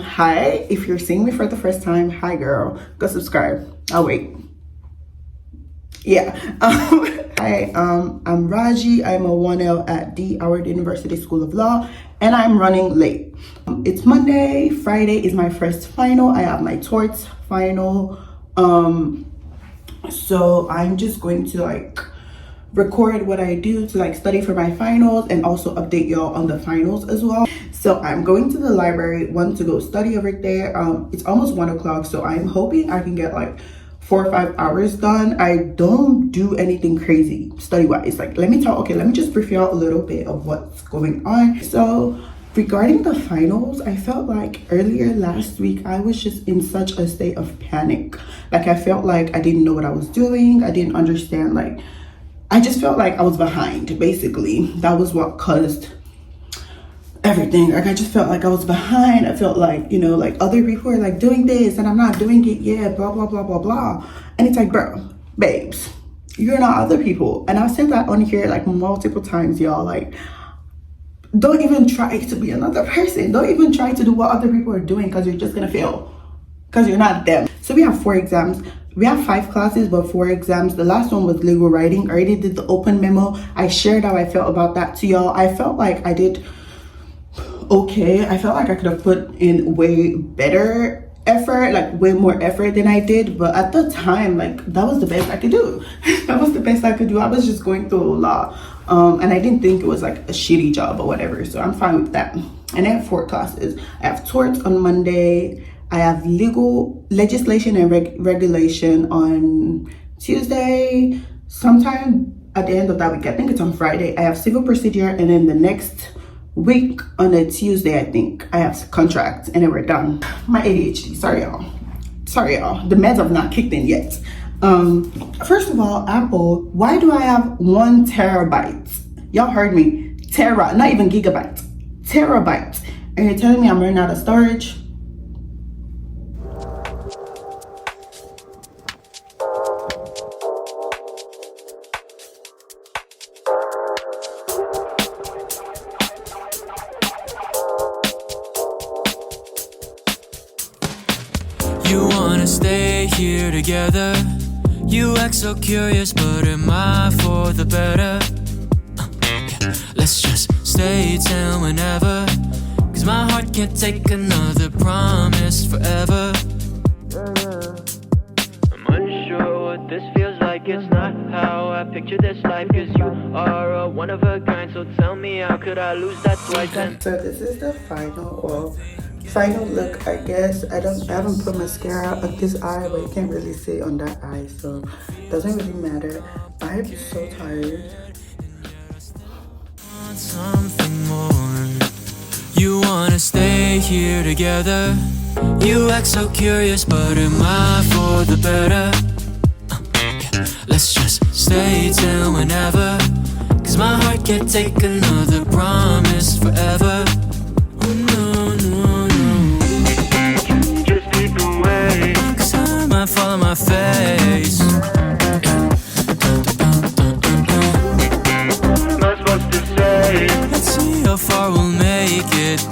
Hi, if you're seeing me for the first time, hi girl, go subscribe. I'll wait. Yeah. Hi, I'm Raji. I'm a 1L at the Howard University School of Law, and I'm running late. It's Monday. Friday is my first final. I have my torts final. So I'm just going to record what I do to study for my finals and also update y'all on the finals as well. So I'm going to the library, to go study over there. It's almost 1 o'clock, so I'm hoping I can get 4 or 5 hours done. I don't do anything crazy study wise. Let me just brief y'all a little bit of what's going on. So regarding the finals, I felt like earlier last week I was just in such a state of panic. I felt like I didn't know what I was doing. I didn't understand. I just felt like I was behind, basically. That was what caused everything. I just felt like I was behind. I felt like, other people are doing this and I'm not doing it yet, blah, blah, blah, blah, blah. And it's bro, babes, you're not other people. And I've said that on here multiple times, y'all. Don't even try to be another person. Don't even try to do what other people are doing, because you're just gonna fail, because you're not them. So we have 4 exams. We have 5 classes, but 4 exams. The last one was legal writing. I already did the open memo. I shared how I felt about that to y'all. I felt like I did okay. I felt like I could have put in way better effort, way more effort than I did. But at the time, that was the best I could do. That was the best I could do. I was just going through a lot. And I didn't think it was a shitty job or whatever. So I'm fine with that. And I have 4 classes. I have torts on Monday. I have legislation and regulation on Tuesday. Sometime at the end of that week, I think it's on Friday, I have civil procedure, and then the next week on a Tuesday, I think I have contracts, and then we're done. My ADHD, sorry y'all. The meds have not kicked in yet. First of all, Apple, why do I have 1 terabyte? Y'all heard me, not even gigabyte, terabyte. And you're telling me I'm running out of storage? You wanna stay here together. You act so curious, but am I for the better? Let's just stay till whenever, 'cause my heart can't take another promise forever. I'm unsure what this feels like. It's not how I picture this life, 'cause you are a one of a kind. So tell me, how could I lose that twice? So this is the final look, I guess. I haven't put mascara on this eye, but you can't really see on that eye, so it doesn't really matter. I'm so tired. Something more. You wanna stay here together. You act so curious, but am I for the better? Let's just stay till whenever, 'cause my heart can't take another promise forever. Oh no, no, no. Just keep away, 'cause I might fall on my face. Let's see how far we'll make it.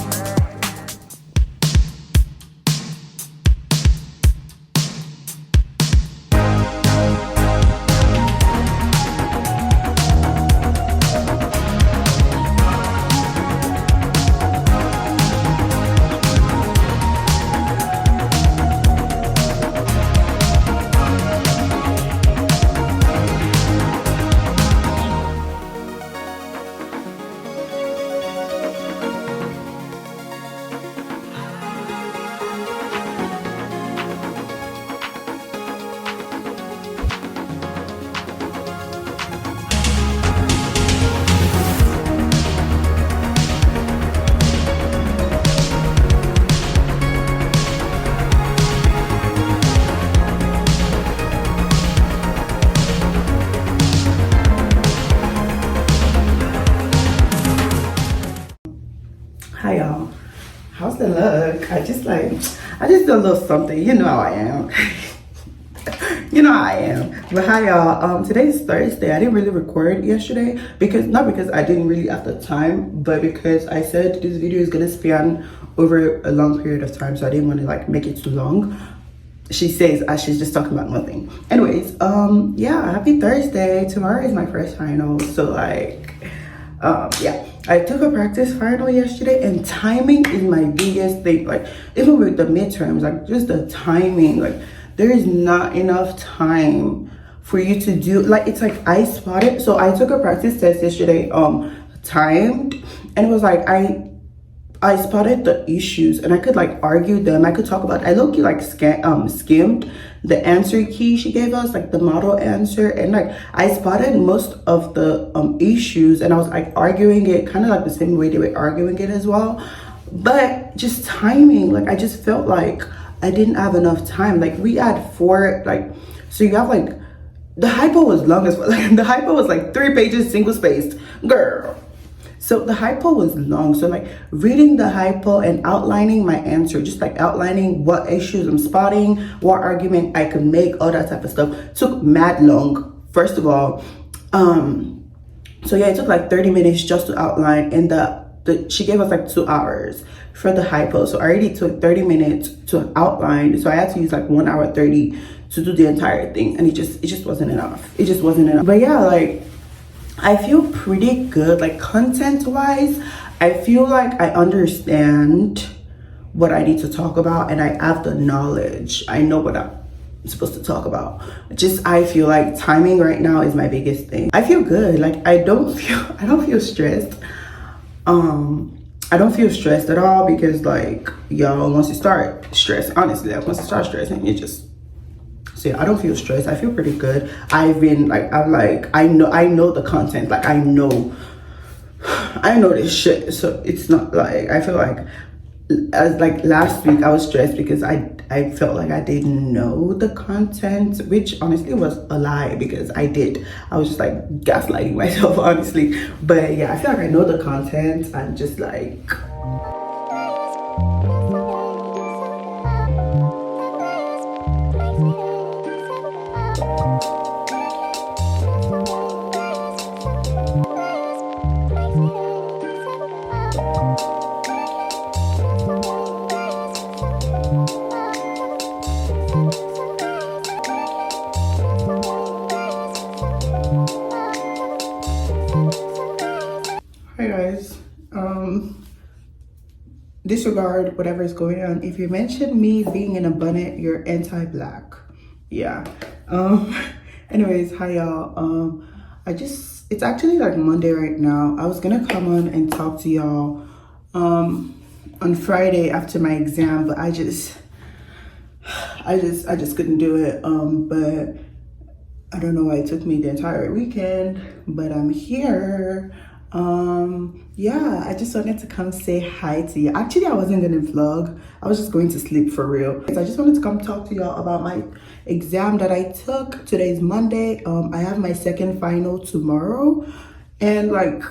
Hi y'all, how's the look? I just do a little something, you know how I am. You know how I am. But hi y'all. Today's Thursday. I didn't really record yesterday because not because I didn't really have the time, but because I said this video is gonna span over a long period of time, so I didn't want to like make it too long. She says as she's just talking about nothing. Anyways, yeah, happy Thursday. Tomorrow is my first final, so like yeah, I took a practice final yesterday, and timing is my biggest thing. Like even with the midterms, like just the timing, like there is not enough time for you to do, like it's like I spotted. So I took a practice test yesterday, timed, and it was like I spotted the issues and I could like argue them. I could talk about it. I low-key like skimmed the answer key she gave us, like the model answer, and like I spotted most of the issues, and I was like arguing it kind of like the same way they were arguing it as well. But just timing, like I just felt like I didn't have enough time. Like we had four, like, so you have like, the hypo was long as well. Like the hypo was like 3 pages, single spaced, girl. So the hypo was long. So like reading the hypo and outlining my answer, just like outlining what issues I'm spotting, what argument I could make, all that type of stuff, took mad long, first of all. So yeah, it took like 30 minutes just to outline, and she gave us like 2 hours for the hypo. So I already took 30 minutes to outline. So I had to use like 1 hour 30 to do the entire thing. And it just wasn't enough. It just wasn't enough. But yeah, like I feel pretty good. Like content wise, I feel like I understand what I need to talk about, and I have the knowledge. I know what I'm supposed to talk about. Just I feel like timing right now is my biggest thing. I feel good. Like I don't feel stressed. I don't feel stressed at all, because like y'all, once you start stress, honestly, like once you start stressing, you just, so yeah, I don't feel stressed. I feel pretty good. I know the content, like I know this shit. So it's not like I feel like, as like last week I was stressed because I felt like I didn't know the content, which honestly was a lie, because I was just like gaslighting myself, honestly. But yeah, I feel like I know the content. I'm just like, hi guys, disregard whatever is going on. If you mention me being in a bonnet, you're anti-black. Yeah. Anyways, hi y'all. It's actually like Monday right now. I was gonna come on and talk to y'all on Friday after my exam, but I just couldn't do it. But I don't know why it took me the entire weekend, but I'm here. Yeah, I just wanted to come say hi to you. Actually, I wasn't gonna vlog. I was just going to sleep for real. I just wanted to come talk to y'all about my exam that I took. Today's Monday. I have my second final tomorrow, and like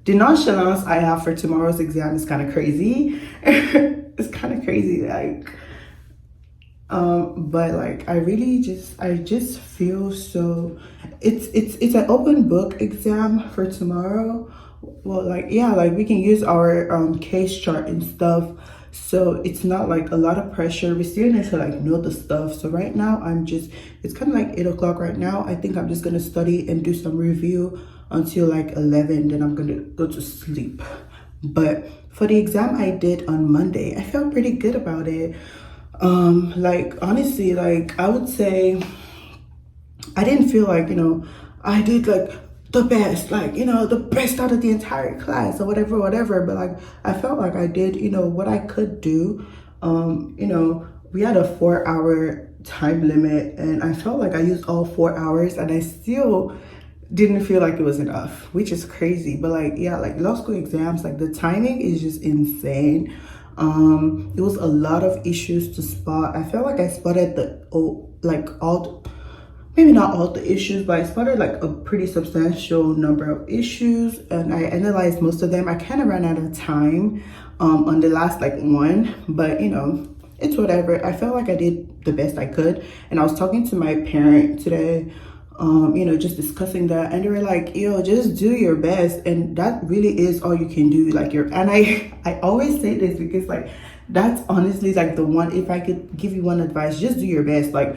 the nonchalance I have for tomorrow's exam is kind of crazy. It's kind of crazy, like but like I just feel so, it's an open book exam for tomorrow. Well, like yeah, like we can use our case chart and stuff, so it's not like a lot of pressure. We still need to like know the stuff. So right now it's kind of like 8 o'clock right now. I think I'm just gonna study and do some review until like 11, then I'm gonna go to sleep. But for the exam I did on Monday, I felt pretty good about it. Like honestly, like I would say I didn't feel like, you know, I did like the best, like, you know, the best out of the entire class or whatever, but like I felt like I did, you know, what I could do. You know, we had a 4-hour time limit, and I felt like I used all 4 hours, and I still didn't feel like it was enough, which is crazy. But like yeah, like law school exams, like the timing is just insane. It was a lot of issues to spot. I felt like I spotted maybe not all the issues, but I spotted like a pretty substantial number of issues, and I analyzed most of them. I kind of ran out of time on the last like one, but you know, it's whatever. I felt like I did the best I could. And I was talking to my parent today, you know, just discussing that, and they were like, yo, just do your best, and that really is all you can do. Like, and I always say this because like that's honestly like the one, if I could give you one advice, just do your best. Like,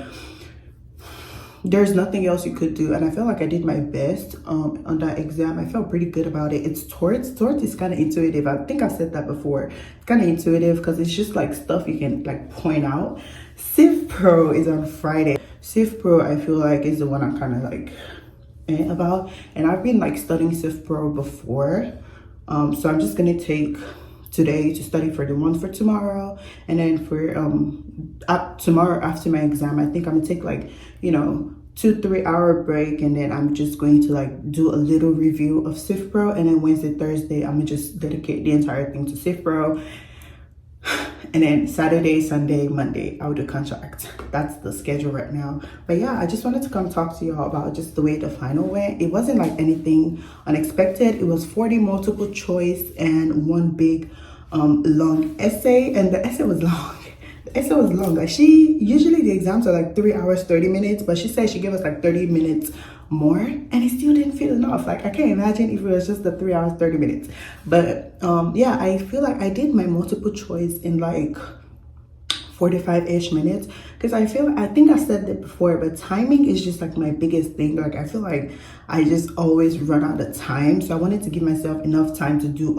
there's nothing else you could do. And I feel like I did my best on that exam. I felt pretty good about it. It's torts is kind of intuitive. I think I've said that before. It's kind of intuitive because it's just like stuff you can like point out. Civ Pro is on Friday. Civ Pro, I feel like, is the one I'm kind of like about, and I've been like studying Civ Pro before, so I'm just gonna take today to study for the one for tomorrow, and then for tomorrow after my exam, I think I'm gonna take like, you know, 2-3 hour break, and then I'm just going to like do a little review of Civ Pro, and then Wednesday, Thursday, I'm gonna just dedicate the entire thing to Civ Pro. And then Saturday, Sunday, Monday, I'll do contract. That's the schedule right now. But yeah, I just wanted to come talk to y'all about just the way the final went. It wasn't like anything unexpected. It was 40 multiple choice and one big long essay. And the essay was long. The essay was long. Like, usually the exams are like 3 hours, 30 minutes. But she said she gave us like 30 minutes more, and it still didn't feel enough. Like, I can't imagine if it was just the 3 hours 30 minutes. But yeah, I feel like I did my multiple choice in like 45-ish minutes, because I think I said that before, but timing is just like my biggest thing. Like, I feel like I just always run out of time, so I wanted to give myself enough time to do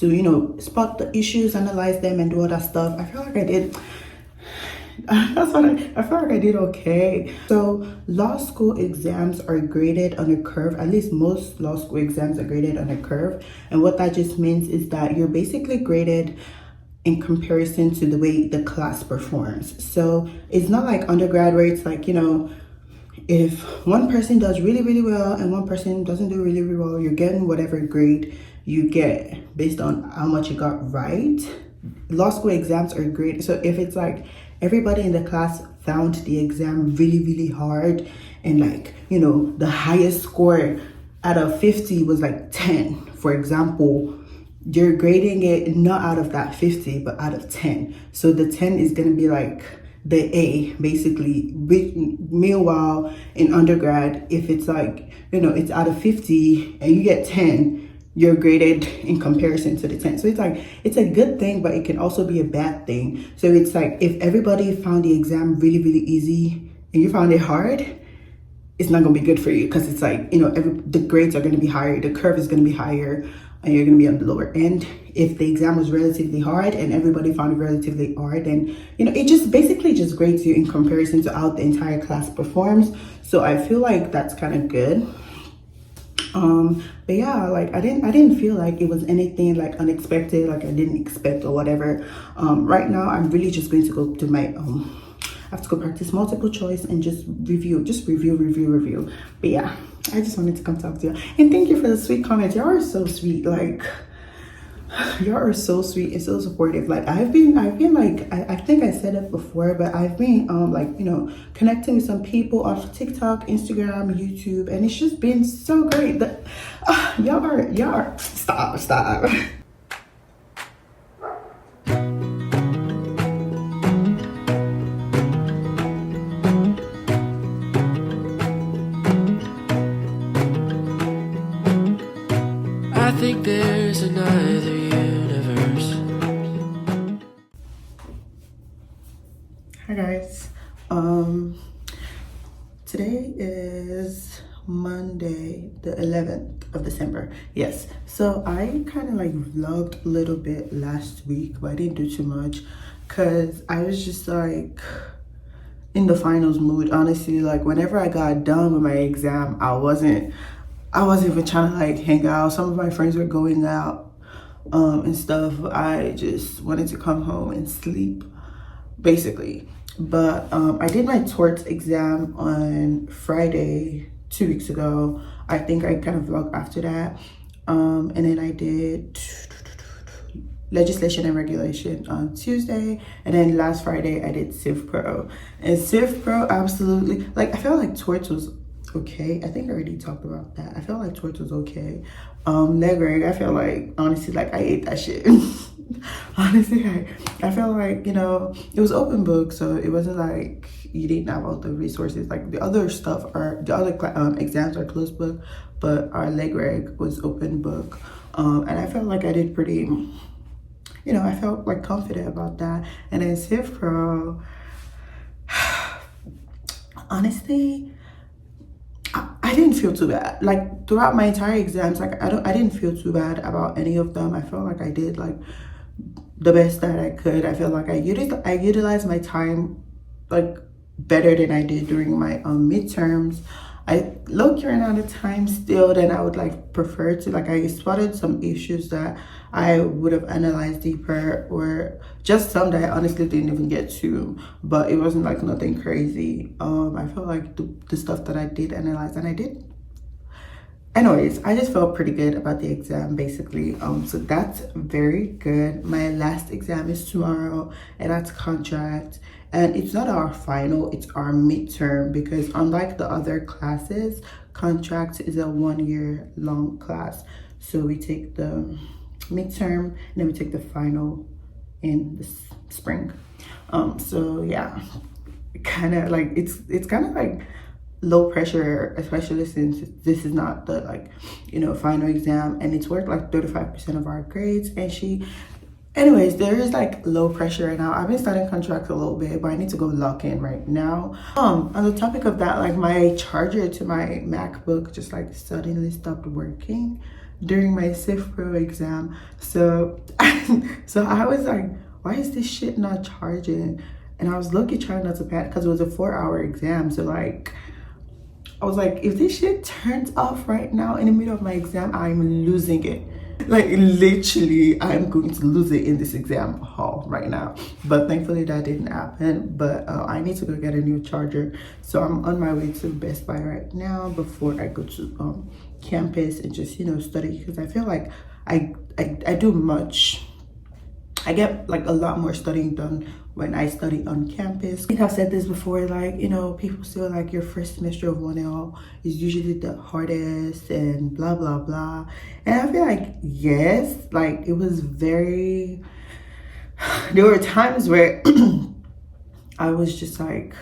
you know, spot the issues, analyze them, and do all that stuff. I feel like I did. That's what I feel like I did okay. So law school exams are graded on a curve. At least most law school exams are graded on a curve, and what that just means is that you're basically graded in comparison to the way the class performs. So it's not like undergrad where it's like, you know, if one person does really, really well and one person doesn't do really, really well, you're getting whatever grade you get based on how much you got right. Law school exams are graded. So if it's like everybody in the class found the exam really, really hard, and like, you know, the highest score out of 50 was like 10, for example, you're grading it not out of that 50, but out of 10. So the 10 is going to be like the A, basically. Meanwhile, in undergrad, if it's like, you know, it's out of 50 and you get 10, you're graded in comparison to the 10. So it's like, it's a good thing, but it can also be a bad thing. So it's like, if everybody found the exam really, really easy and you found it hard, it's not going to be good for you, because it's like, you know, the grades are going to be higher, the curve is going to be higher, and you're going to be on the lower end. If the exam was relatively hard and everybody found it relatively hard, then, you know, it just basically just grades you in comparison to how the entire class performs. So I feel like that's kind of good. But yeah, like I didn't feel like it was anything like unexpected, like I didn't expect or whatever. Right now I'm really just going to go to my I have to go practice multiple choice and just review. But yeah, I just wanted to come talk to you, and thank you for the sweet comments. Y'all are so sweet. Like, y'all are so sweet and so supportive. Like, I've been like, I think I said it before, but I've been like, you know, connecting with some people on TikTok, Instagram, YouTube, and it's just been so great. That y'all are stop. I think there's another universe. Hi guys. Today is Monday, the 11th of December. Yes. So I kind of like vlogged a little bit last week, but I didn't do too much because I was just like in the finals mood. Honestly, like whenever I got done with my exam, I wasn't even trying to like hang out. Some of my friends were going out and stuff. I just wanted to come home and sleep, basically. But I did my torts exam on Friday 2 weeks ago. I think I kind of vlogged after that. And then I did legislation and regulation on Tuesday, and then last Friday I did Civ Pro. And Civ Pro, absolutely, like I felt like torts was okay. I think I already talked about that. I felt like torts was okay. Leg reg, I feel like honestly like I ate that shit. Honestly, I felt like, it was open book, so it wasn't like you didn't have all the resources. Like the other stuff are, the other exams are closed book, but our leg reg was open book. And I felt like I did pretty, I felt like confident about that. And then Civ Pro, honestly, I didn't feel too bad. Like throughout my entire exams, like I didn't feel too bad about any of them. I felt like I did like the best that I could. I feel like I utilized my time like better than I did during my midterms. I low-key ran out of time still than I would like prefer to. Like I spotted some issues that I would have analyzed deeper, or just some that I honestly didn't even get to, but it wasn't like nothing crazy. I felt like the stuff that I did analyze, and I did. Anyways, I just felt pretty good about the exam basically. So that's very good. My last exam is tomorrow, and that's contract. And it's not our final, it's our midterm, because unlike the other classes, contract is a 1 year long class. So we take the midterm and then we take the final in the spring. So yeah, kind of like it's kind of like low pressure, especially since this is not the like final exam, and it's worth like 35% of our grades. And anyways, there is like low pressure right now. I've been studying contracts a little bit, but I need to go lock in right now. On the topic of that, like my charger to my MacBook just like suddenly stopped working during my Civ Pro exam. So so I was like, why is this shit not charging? And I was lucky trying not to panic because it was a 4-hour exam. So like I was like, if this shit turns off right now in the middle of my exam, I'm losing it. Like literally, I'm going to lose it in this exam hall right now. But thankfully that didn't happen. But I need to go get a new charger. So I'm on my way to Best Buy right now before I go to campus and just study, because I feel like I do much. I get like a lot more studying done when I study on campus. I think I've said this before, like, people say like your first semester of 1L is usually the hardest and blah, blah, blah. And I feel like, yes, like it was very, there were times where I was just like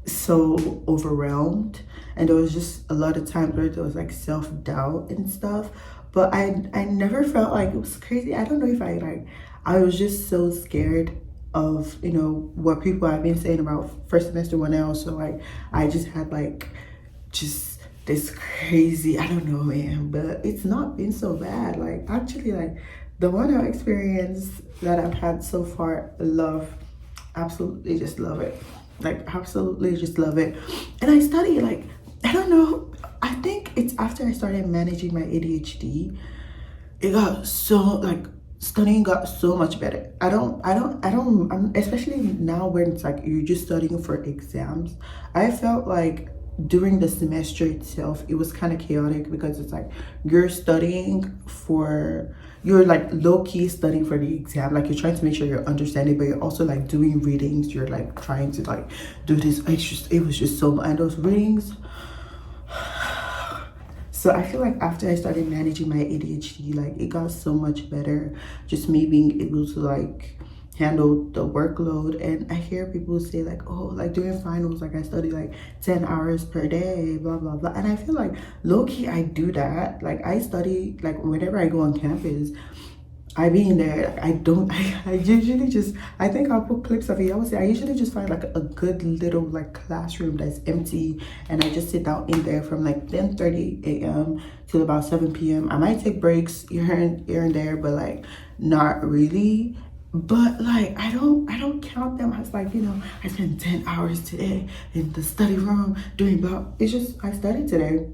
so overwhelmed. And there was just a lot of times where there was like self-doubt and stuff. But I never felt like it was crazy. I don't know if I was just so scared of, what people have been saying about first semester 1L. So like, I just had like, just this crazy, I don't know, man, but it's not been so bad. Like actually, like the 1L experience that I've had so far, absolutely just love it. Like absolutely just love it. And I study like, I don't know, I think it's after I started managing my ADHD, it got so like studying got so much better. I'm especially now when it's like you're just studying for exams. I felt like during the semester itself, it was kind of chaotic because it's like you're like low-key studying for the exam. Like you're trying to make sure you're understanding, but you're also like doing readings. You're like trying to like do this. It was just so much. And those readings. So I feel like after I started managing my ADHD, like it got so much better. Just me being able to like handle the workload. And I hear people say like, oh, like during finals, like I study like 10 hours per day, blah, blah, blah. And I feel like low-key, I do that. Like I study, like whenever I go on campus, I be in there. I usually just, I think I'll put clips of it. I would say I usually just find like a good little like classroom that's empty, and I just sit down in there from like 10:30 a.m. till about 7 p.m. I might take breaks here and there, but like not really. But like I don't count them as like, I spent 10 hours today in the study room doing blah. It's just I studied today.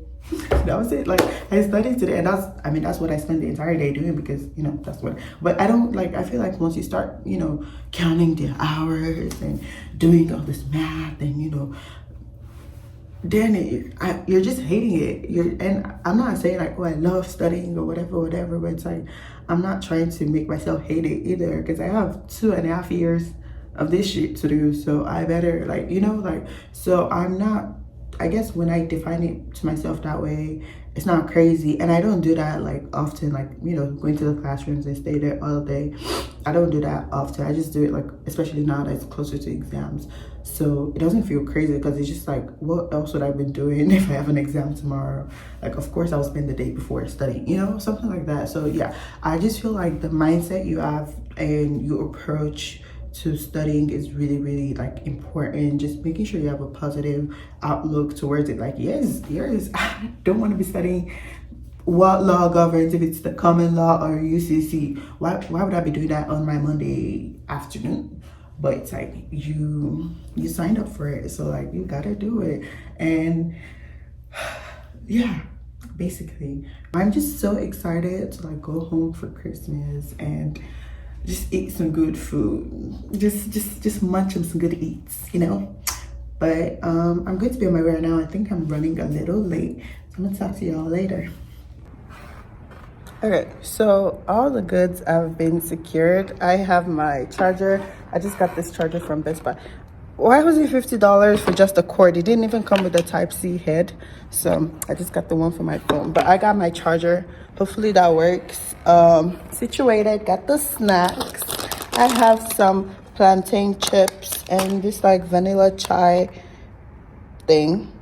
That was it. Like I studied today, and that's what I spent the entire day doing, because that's what. But I don't like, I feel like once you start counting the hours and doing all this math and then you're just hating it. And I'm not saying like, oh, I love studying or whatever, but it's like I'm not trying to make myself hate it either, because I have 2.5 years of this shit to do. So I better like so I'm not, I guess when I define it to myself that way, it's not crazy. And I don't do that like often, like, you know, going to the classrooms and stay there all day. I don't do that often. I just do it like, especially now that it's closer to exams, so it doesn't feel crazy, because it's just like, what else would I be doing if I have an exam tomorrow? Like, of course I'll spend the day before studying, you know, something like that. So yeah, I just feel like the mindset you have and your approach to studying is really, really like important. Just making sure you have a positive outlook towards it. Like, yes, I don't want to be studying what law governs, if it's the common law or UCC. Why would I be doing that on my Monday afternoon? But it's like, you signed up for it, so like, you gotta do it. And yeah, basically I'm just so excited to like go home for Christmas and just eat some good food, just munch on some good eats, you know. But I'm going to be on my way right now. I think I'm running a little late, so I'm gonna talk to y'all later. Okay, so all the goods have been secured. I have my charger. I just got this charger from Best Buy. Why was it $50 for just a cord? It didn't even come with a Type-C head, so I just got the one for my phone. But I got my charger. Hopefully that works. Situated, got the snacks. I have some plantain chips and this like vanilla chai thing.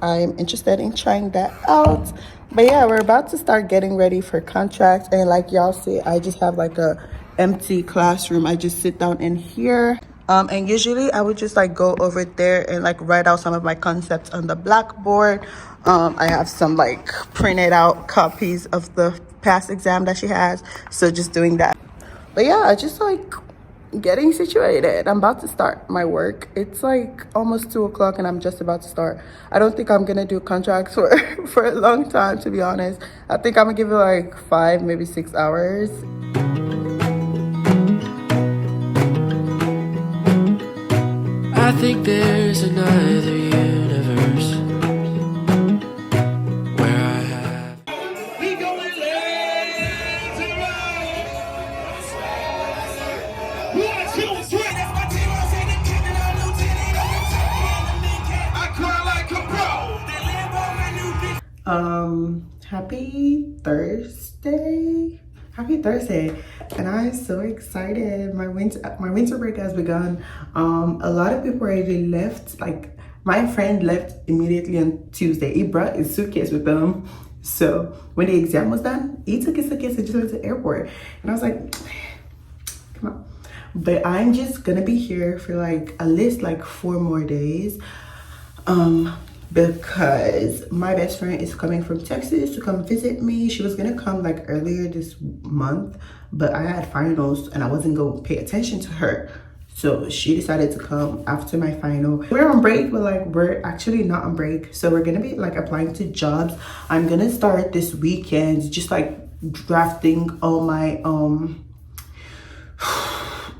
I'm interested in trying that out. But yeah, we're about to start getting ready for contracts, and like y'all see, I just have like a empty classroom. I just sit down in here. And usually I would just like go over there and like write out some of my concepts on the blackboard. I have some like printed out copies of the past exam that she has, so just doing that. But yeah, just like getting situated. I'm about to start my work. It's like almost 2 o'clock and I'm just about to start. I don't think I'm gonna do contracts for a long time, to be honest. I think I'm gonna give it like 5, maybe 6 hours. I think there's another universe where I have. We gonna let it roll. 1, 2, 3. That's my team. I say the king and I'm lieutenant. I cry like a pro. They live on my new bitch. Happy Thursday. Happy Thursday, and I'm so excited. My winter break has begun. A lot of people already left. Like, my friend left immediately on Tuesday. He brought his suitcase with him, so when the exam was done, he took his suitcase and just went to the airport. And I was like, come on. But I'm just gonna be here for like at least like 4 more days, because my best friend is coming from Texas to come visit me. She was gonna come like earlier this month, but I had finals and I wasn't gonna pay attention to her, so she decided to come after my final. We're on break, but like, we're actually not on break, so we're gonna be like applying to jobs. I'm gonna start this weekend just like drafting all my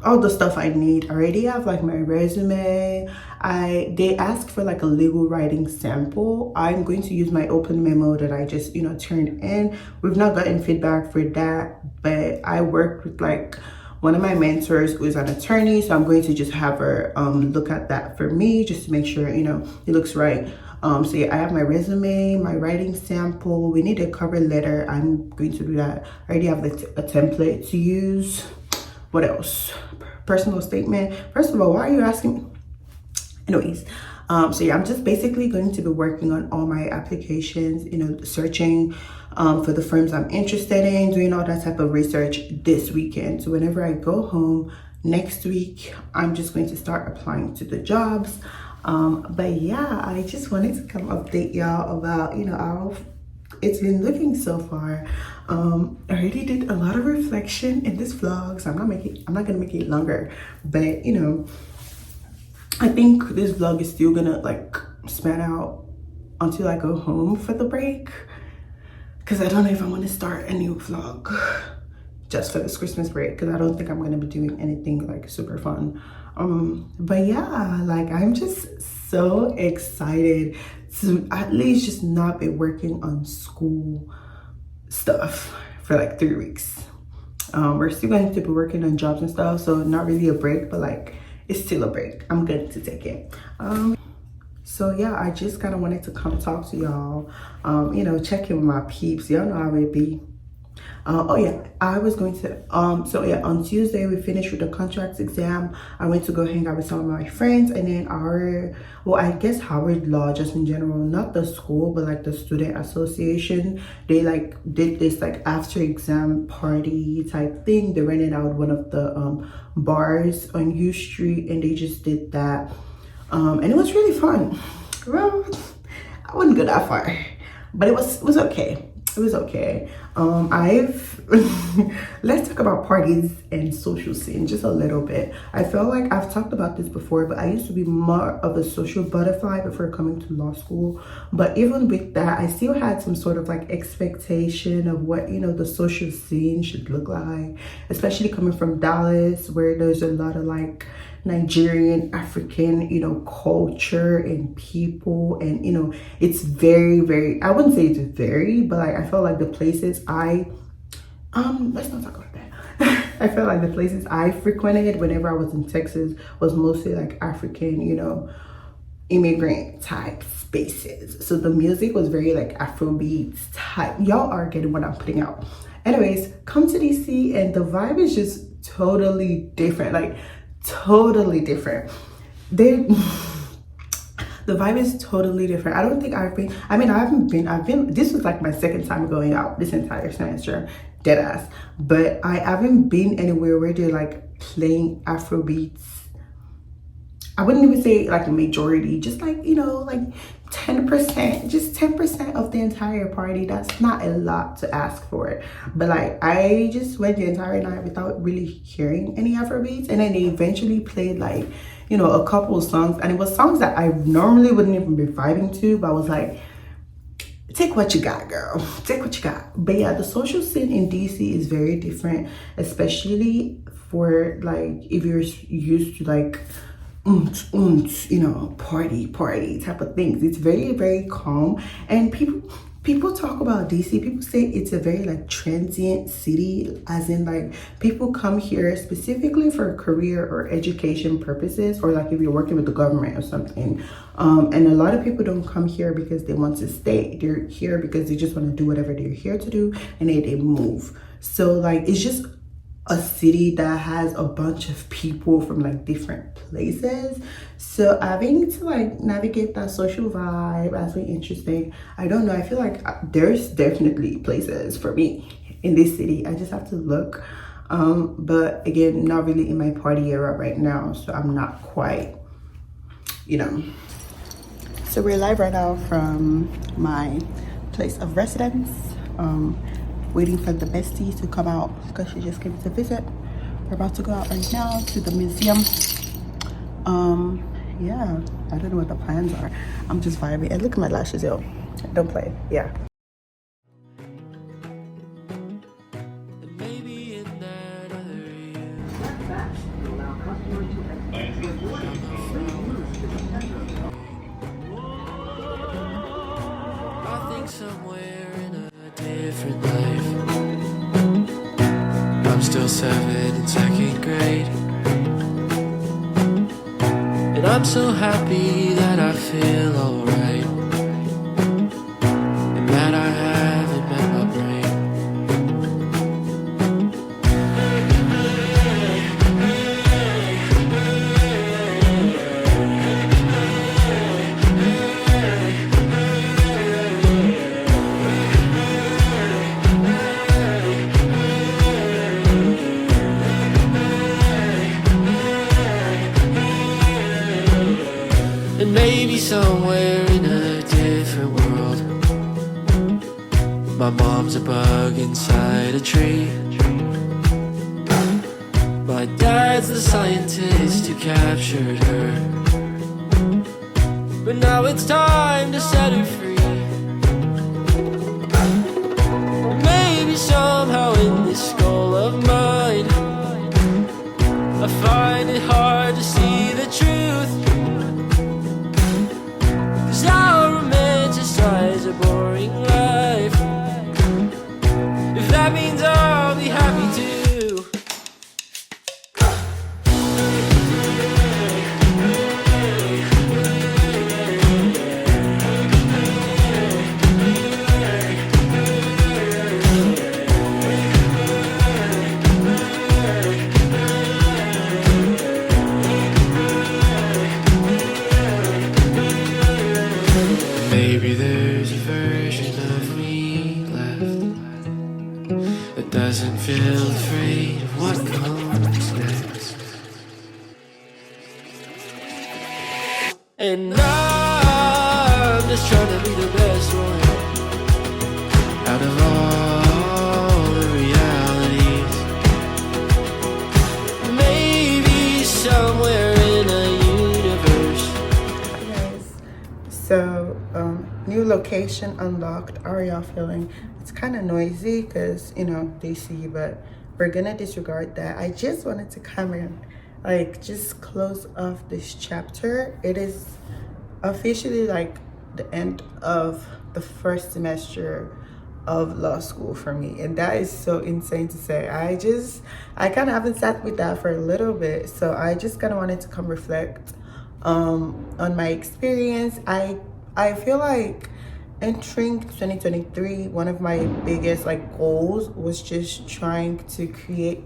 all the stuff I need. I already have like my resume. They asked for like a legal writing sample. I'm going to use my open memo that I just, you know, turned in. We've not gotten feedback for that, but I worked with like one of my mentors who is an attorney, so I'm going to just have her look at that for me, just to make sure, you know, it looks right. So yeah, I have my resume, my writing sample. We need a cover letter. I'm going to do that. I already have a template to use. What else? Personal statement. First of all, why are you asking me? Anyways, so yeah, I'm just basically going to be working on all my applications, you know, searching for the firms I'm interested in, doing all that type of research this weekend. So whenever I go home next week, I'm just going to start applying to the jobs. But yeah, I just wanted to come update y'all about, you know, how it's been looking so far. I already did a lot of reflection in this vlog, so I'm not gonna make it longer, but you know, I think this vlog is still gonna like span out until I go home for the break, because I don't know if I want to start a new vlog just for this Christmas break, because I don't think I'm gonna be doing anything like super fun. But yeah, like, I'm just so excited to at least just not be working on school stuff for like 3 weeks. We're still going to be working on jobs and stuff, so not really a break, but like, it's still a break. I'm good to take it. So yeah, I just kind of wanted to come talk to y'all, you know, check in with my peeps. Y'all know how it be. Oh yeah, I was going to so yeah, on Tuesday we finished with the contracts exam. I went to go hang out with some of my friends, and then I guess Howard Law, just in general, not the school but like the student association, they like did this like after exam party type thing. They rented out one of the bars on U Street, and they just did that, and it was really fun. Well, I wouldn't go that far, but it was okay. It was okay. I've let's talk about parties and social scene just a little bit. I feel like I've talked about this before, but I used to be more of a social butterfly before coming to law school. But even with that, I still had some sort of like expectation of what, you know, the social scene should look like, especially coming from Dallas, where there's a lot of like Nigerian, African, you know, culture and people, and you know, it's very, very, I wouldn't say it's very, but like I felt like the places let's not talk about that. I felt like the places I frequented whenever I was in Texas was mostly like African, you know, immigrant type spaces. So the music was very like Afrobeats type. Y'all are getting what I'm putting out. Anyways, come to DC and the vibe is just totally different. Like totally different. The vibe is totally different. I don't think I've been, this was like my second time going out this entire semester, dead ass. But I haven't been anywhere where they're like playing Afrobeats. I wouldn't even say like a majority, just like, you know, like 10%, just 10% of the entire party. That's not a lot to ask for. But like, I just went the entire night without really hearing any Afrobeats. And then they eventually played like, you know, a couple of songs. And it was songs that I normally wouldn't even be vibing to, but I was like, take what you got, girl. Take what you got. But yeah, the social scene in DC is very different, especially for like, if you're used to like, you know, party type of things. It's very, very calm. And people talk about DC, people say it's a very like transient city, as in like people come here specifically for career or education purposes, or like if you're working with the government or something. And a lot of people don't come here because they want to stay. They're here because they just want to do whatever they're here to do, and they move. So like, it's just a city that has a bunch of people from like different places. So having to like navigate that social vibe has been interesting. I don't know, I feel like there's definitely places for me in this city. I just have to look. But again, not really in my party era right now, so I'm not quite, you know. So we're live right now from my place of residence, waiting for the bestie to come out because she just came to visit. We're about to go out right now to the museum. Yeah, I don't know what the plans are. I'm just vibing. And look at my lashes, yo. Don't play. Yeah. I think somewhere in a different life, I'm still 7 in 2nd grade, and I'm so happy that I feel alright, and that I haven't met my brain. And maybe somewhere in a different world, my mom's a bug inside a tree, my dad's the scientist who captured her, but now it's time to set her free. Maybe somehow in this skull of mine, I find it hard to see the truth, 'cause I'll romanticize a boring life, if that means I'll be happy too. And I'm just trying to be the best one out of all the realities. Maybe somewhere in a universe. Guys, so new location unlocked. How are y'all feeling? It's kind of noisy because, you know, DC, but we're gonna disregard that. I just wanted to come in, like, just close off this chapter. It is officially like the end of the first semester of law school for me, and that is so insane to say. I kind of haven't sat with that for a little bit, so I just kind of wanted to come reflect on my experience. I feel like entering 2023, one of my biggest like goals was just trying to create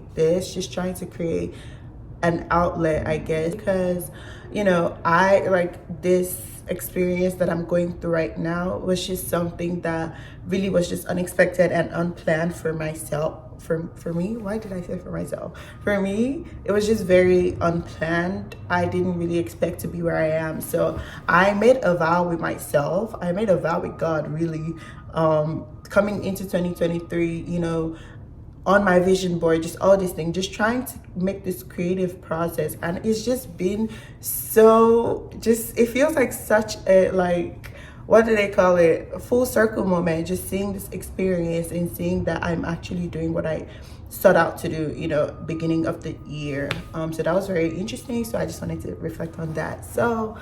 an outlet, I guess, because, you know, I like this experience that I'm going through right now was just something that really was just unexpected and unplanned for myself. For me, why did I say for myself? For me, it was just very unplanned. I didn't really expect to be where I am. So I made a vow with myself. I made a vow with God, really, coming into 2023, you know, on my vision board, just all this thing, just trying to make this creative process. And it's just been so, just, it feels like such a, like, what do they call it, a full circle moment, just seeing this experience and seeing that I'm actually doing what I set out to do, you know, beginning of the year. So that was very interesting. So I just wanted to reflect on that. So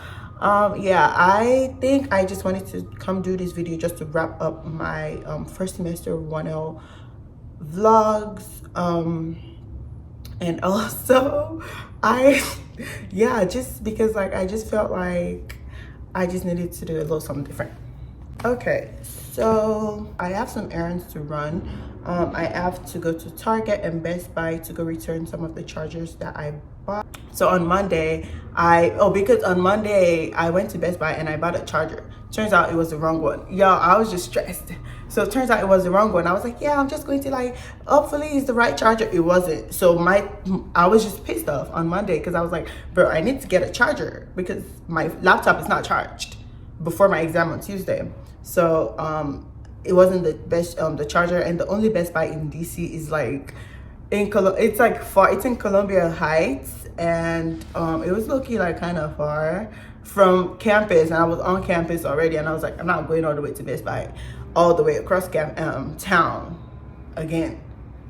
yeah, I think I just wanted to come do this video just to wrap up my first semester 1L vlogs, and also yeah, just because like I just felt like I just needed to do a little something different. Okay, so I have some errands to run. I have to go to Target and Best Buy to go return some of the chargers that I bought. So on Monday, because on Monday I went to Best Buy and I bought a charger. Turns out it was the wrong one. Y'all, I was just stressed. So it turns out it was the wrong one. I was like, yeah, I'm just going to like, hopefully it's the right charger. It wasn't. So I was just pissed off on Monday because I was like, bro, I need to get a charger because my laptop is not charged before my exam on Tuesday. So it wasn't the best, the charger, and the only Best Buy in DC is like it's like far, it's in Columbia Heights, and it was low-key like kind of far from campus, and I was on campus already, and I was like, I'm not going all the way to Best Buy, all the way across town again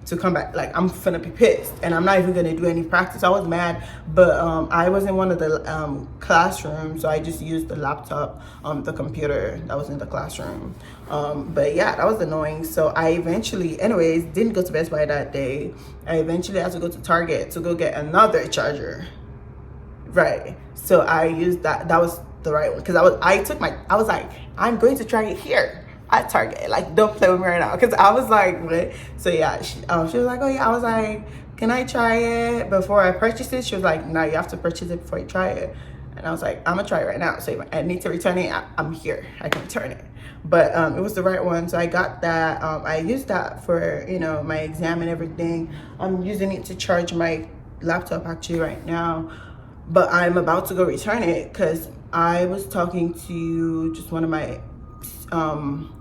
to come back. Like, I'm gonna be pissed, and I'm not even gonna do any practice. I was mad, but I was in one of the classrooms, so I just used the laptop, the computer that was in the classroom. But yeah, that was annoying. So I eventually, anyways, didn't go to Best Buy that day. I eventually had to go to Target to go get another charger. Right. So I used that. That was the right one, because I was like, I'm going to try it here at Target. Like, don't play with me right now, because I was like, what? So yeah, she was like, oh yeah. I was like, can I try it before I purchase it? She was like, no, you have to purchase it before you try it. And I was like, I'm gonna try it right now. So if I need to return it, I'm here, I can return it. But it was the right one, so I got that. I used that for, you know, my exam and everything. I'm using it to charge my laptop actually right now, but I'm about to go return it because I was talking to just one of my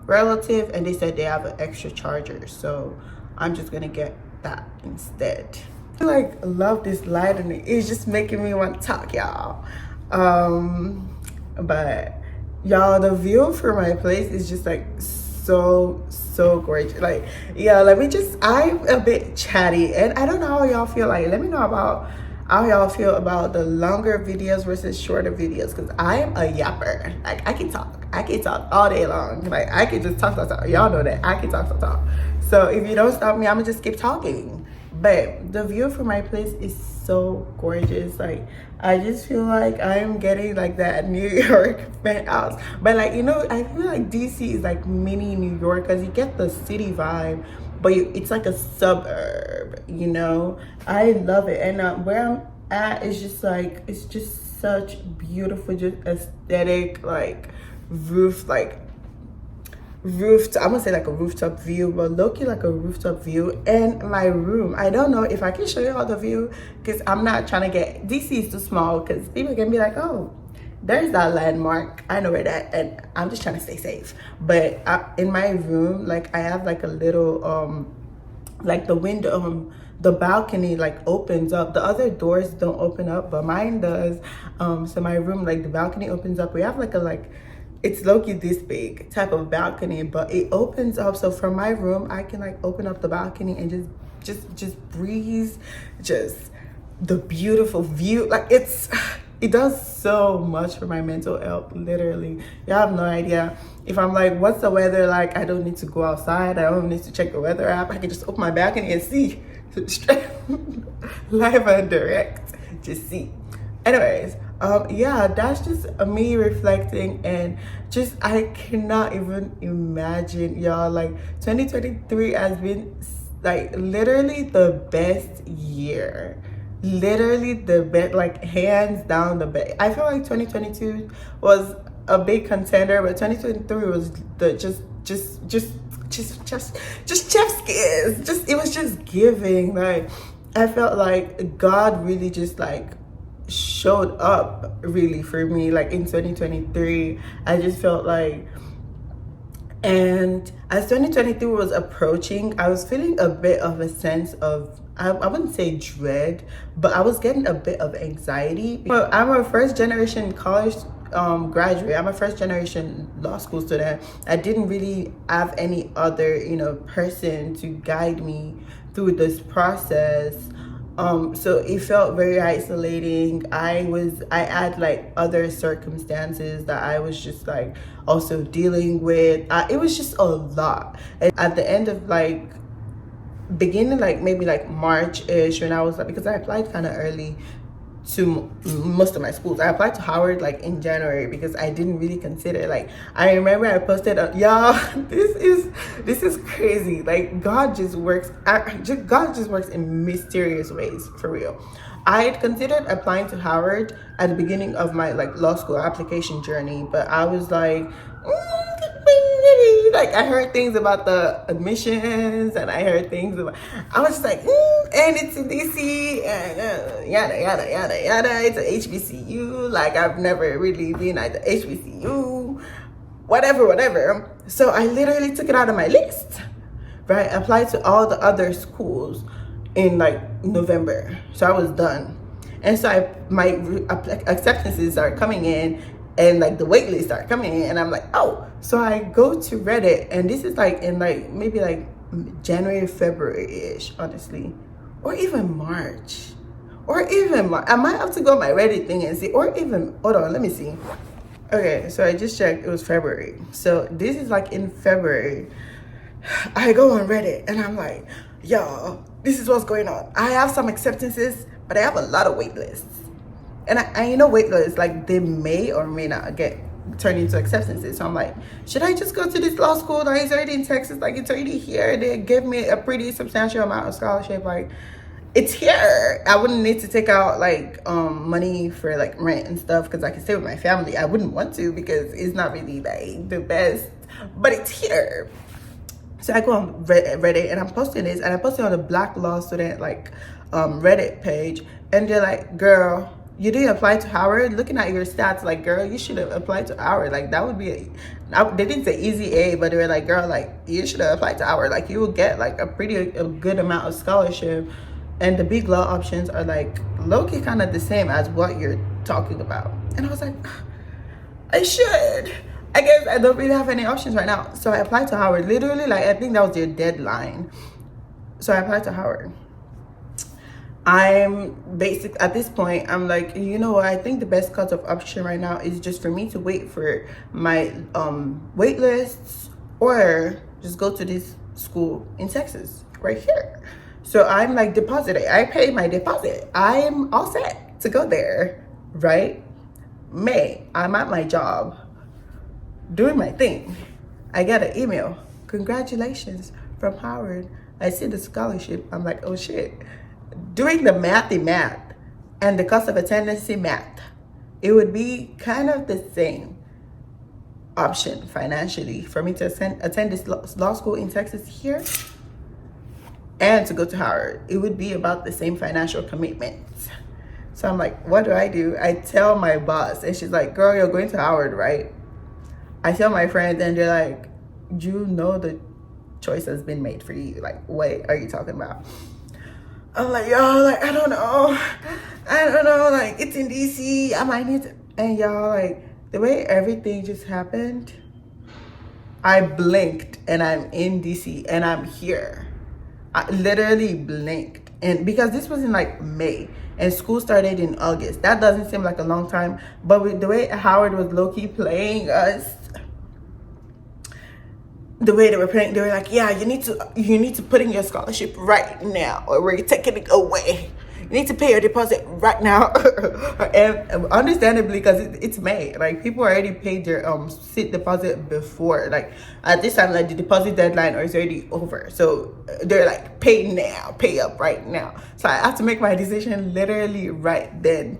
relative, and they said they have an extra charger, so I'm just gonna get that instead. I like love this light, and it's just making me want to talk, y'all. But y'all, the view for my place is just like so gorgeous. Like, yeah, I'm a bit chatty, and I don't know how y'all feel. Like, let me know about how y'all feel about the longer videos versus shorter videos, because I'm a yapper. Like, I can talk all day long. Like, I can just talk. Y'all know that I can talk. So if you don't stop me, I'm gonna just keep talking. But the view from my place is so gorgeous. Like, I just feel like I'm getting like that New York penthouse. But like, you know, I feel like DC is like mini New York, because you get the city vibe, but it's like a suburb, you know. I love it. And where I'm at is just like, it's just such beautiful, just aesthetic, like I'm gonna say like a rooftop view, but low-key like a rooftop view. And my room, I don't know if I can show you all the view, because I'm not trying to get, DC is too small, because people can be like, oh, there's that landmark. I know where that, and I'm just trying to stay safe. But in my room, like I have like a little like the window, the balcony like opens up. The other doors don't open up, but mine does. So my room, like the balcony opens up. We have like it's low-key this big type of balcony, but it opens up. So from my room, I can like open up the balcony and just breeze, just the beautiful view. Like it does so much for my mental health, literally. You have no idea. If I'm like, what's the weather like? I don't need to go outside. I don't need to check the weather app. I can just open my balcony and see. Live and direct. Just see. Anyways, yeah, that's just me reflecting, and just I cannot even imagine, y'all. Like 2023 has been like literally the best year. Literally the best, like hands down the best. I feel like 2022 was a big contender, but 2023 was the just chef's kiss. Just it was just giving. Like I felt like God really just like showed up really for me, like in 2023. I just felt like, and as 2023 was approaching, I was feeling a bit of a sense of, I wouldn't say dread, but I was getting a bit of anxiety. But I'm a first generation college graduate. I'm a first generation law school student. I didn't really have any other, person to guide me through this process. So it felt very isolating. I had like other circumstances that I was just like also dealing with. It was just a lot. And at the end of like beginning, like maybe like March-ish, when I was like, because I applied kind of early to most of my schools. I applied to Howard like in January because I didn't really consider, like, I remember I posted y'all, this is crazy. Like God just works in mysterious ways, for real. I had considered applying to Howard at the beginning of my like law school application journey, but I was like, like I heard things about the admissions, and I heard things about, I was just like, and it's in DC, and yada yada yada yada, it's a HBCU, like I've never really been at the HBCU, whatever. So I literally took it out of my list, right? Applied to all the other schools in like November, so I was done. And so my acceptances are coming in, and like the wait lists are coming in, and I'm like, oh. So I go to Reddit, and this is like in like maybe like January, February-ish, honestly, or even March, I might have to go on my Reddit thing and see, or even, hold on, let me see. Okay, so I just checked, it was February. So this is like in February. I go on Reddit and I'm like, yo, this is what's going on. I have some acceptances, but I have a lot of wait lists. And I wait lists, like they may or may not get turned into acceptances. So I'm like, should I just go to this law school that is already in Texas? Like it's already here. They give me a pretty substantial amount of scholarship. Like it's here. I wouldn't need to take out like money for like rent and stuff because I can stay with my family. I wouldn't want to because it's not really like the best, but it's here. So I go on Reddit and I'm posting this, and I posted on the Black Law Student like Reddit page, and they're like, girl, you didn't apply to Howard? Looking at your stats, like, girl, you should have applied to Howard. Like, that would be they didn't say easy A, but they were like, girl, like, you should have applied to Howard. Like, you will get, like, a good amount of scholarship. And the big law options are, like, low-key kind of the same as what you're talking about. And I was like, I should. I guess I don't really have any options right now. So I applied to Howard. Literally, like, I think that was their deadline. So I applied to Howard. I'm basic at this point. I'm like, you know what? I think the best course of option right now is just for me to wait for my wait lists, or just go to this school in Texas right here. So I'm like deposited. I pay my deposit. I'm all set to go there, right? May, I'm at my job doing my thing. I get an email. Congratulations from Howard. I see the scholarship. I'm like, oh shit. Doing the math and the cost of attendance math, it would be kind of the same option financially for me to attend this law school in Texas here and to go to Howard. It would be about the same financial commitment. So I'm like, what do? I tell my boss, and she's like, girl, you're going to Howard, right? I tell my friends, and they're like, you know the choice has been made for you. Like, what are you talking about? I'm like, y'all, like, I don't know, like, it's in DC, I might need to, and y'all, like, the way everything just happened, I blinked, and I'm in DC, and I'm here. I literally blinked, and because this was in, like, May, and school started in August. That doesn't seem like a long time, but with the way Howard was low-key playing us, the way they were playing, they were like, yeah, you need to put in your scholarship right now, or we're taking it away. You need to pay your deposit right now. And understandably, because it's May, like, people already paid their seat deposit before, like, at this time, like, the deposit deadline is already over, so they're like, pay now, pay up right now. So I have to make my decision literally right then.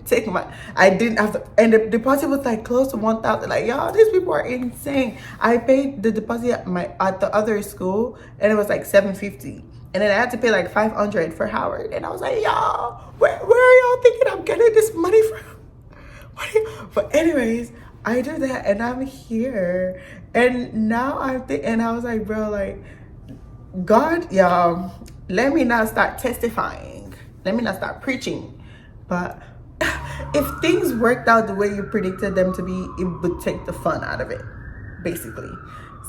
I didn't have to, and the deposit was like close to 1,000. Like, y'all, these people are insane. I paid the deposit at the other school, and it was like $750. And then I had to pay like $500 for Howard. And I was like, y'all, where are y'all thinking I'm getting this money from? But anyways, I do that, and I'm here. And now and I was like, bro, like, God, y'all, let me not start testifying. Let me not start preaching. But if things worked out the way you predicted them to be, it would take the fun out of it, basically.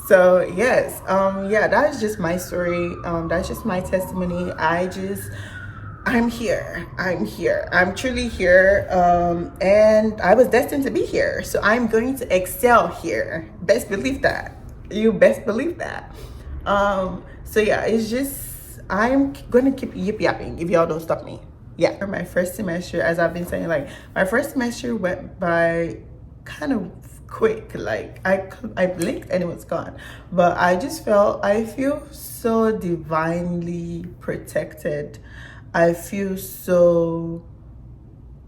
So yes, yeah, that's just my story. That's just my testimony. I'm here. I'm truly here. And I was destined to be here. So I'm going to excel here. Best believe that. You best believe that. So yeah, it's just, I'm going to keep yip yapping if y'all don't stop me. Yeah, for my first semester, as I've been saying, like, my first semester went by kind of quick. Like, I blinked and it was gone. But I feel so divinely protected. I feel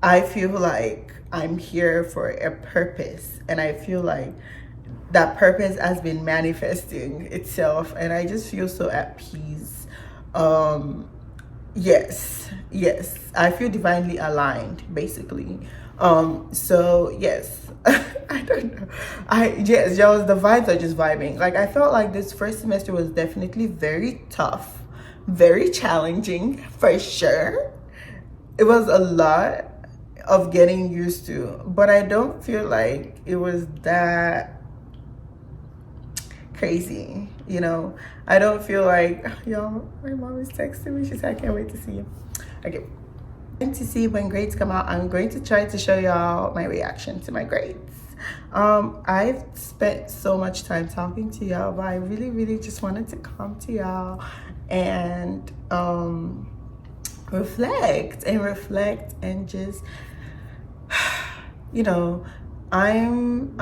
like I'm here for a purpose, and I feel like that purpose has been manifesting itself, and I just feel so at peace. Yes, I feel divinely aligned, basically. So yes. I don't know. Y'all, the vibes are just vibing. Like, I felt like this first semester was definitely very tough, very challenging, for sure. It was a lot of getting used to, but I don't feel like it was that crazy, you know? I don't feel like, y'all, my mom is texting me. She said, I can't wait to see you. Okay. To see when grades come out, I'm going to try to show y'all my reaction to my grades. I've spent so much time talking to y'all, but I really just wanted to come to y'all and reflect and just, you know, I'm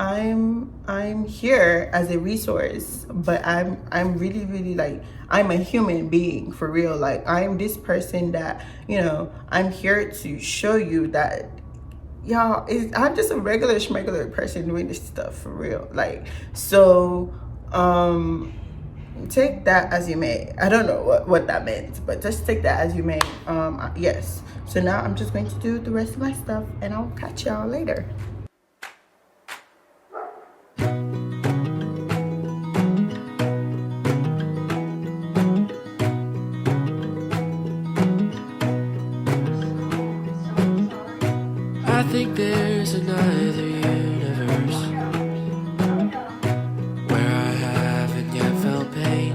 here as a resource, but I'm really like, I'm a human being for real. Like, I'm this person that, you know, I'm here to show you that, y'all, I'm just a regular schmegular person doing this stuff for real. Like, so take that as you may. I don't know what that meant, but just take that as you may. Yes, so now I'm just going to do the rest of my stuff, and I'll catch y'all later. I think there's another universe where I haven't yet felt pain,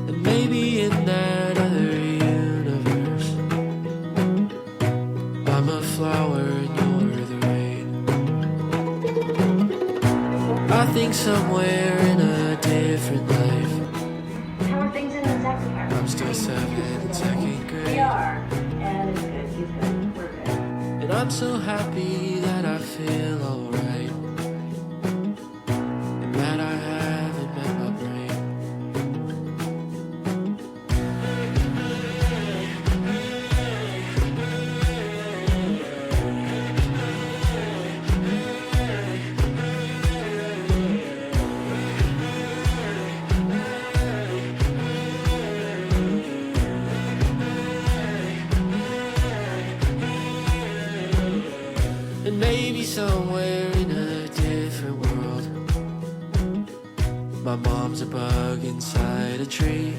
and maybe in that other universe I'm a flower and you're the rain. I think somewhere in a different life, how are things in the second year? I'm still 7 in second grade. We are, and it's good. He's good. We're good. And I'm so happy that I feel alright, and that I haven't met my brain. somewhere in a different world. My mom's a bug inside a tree.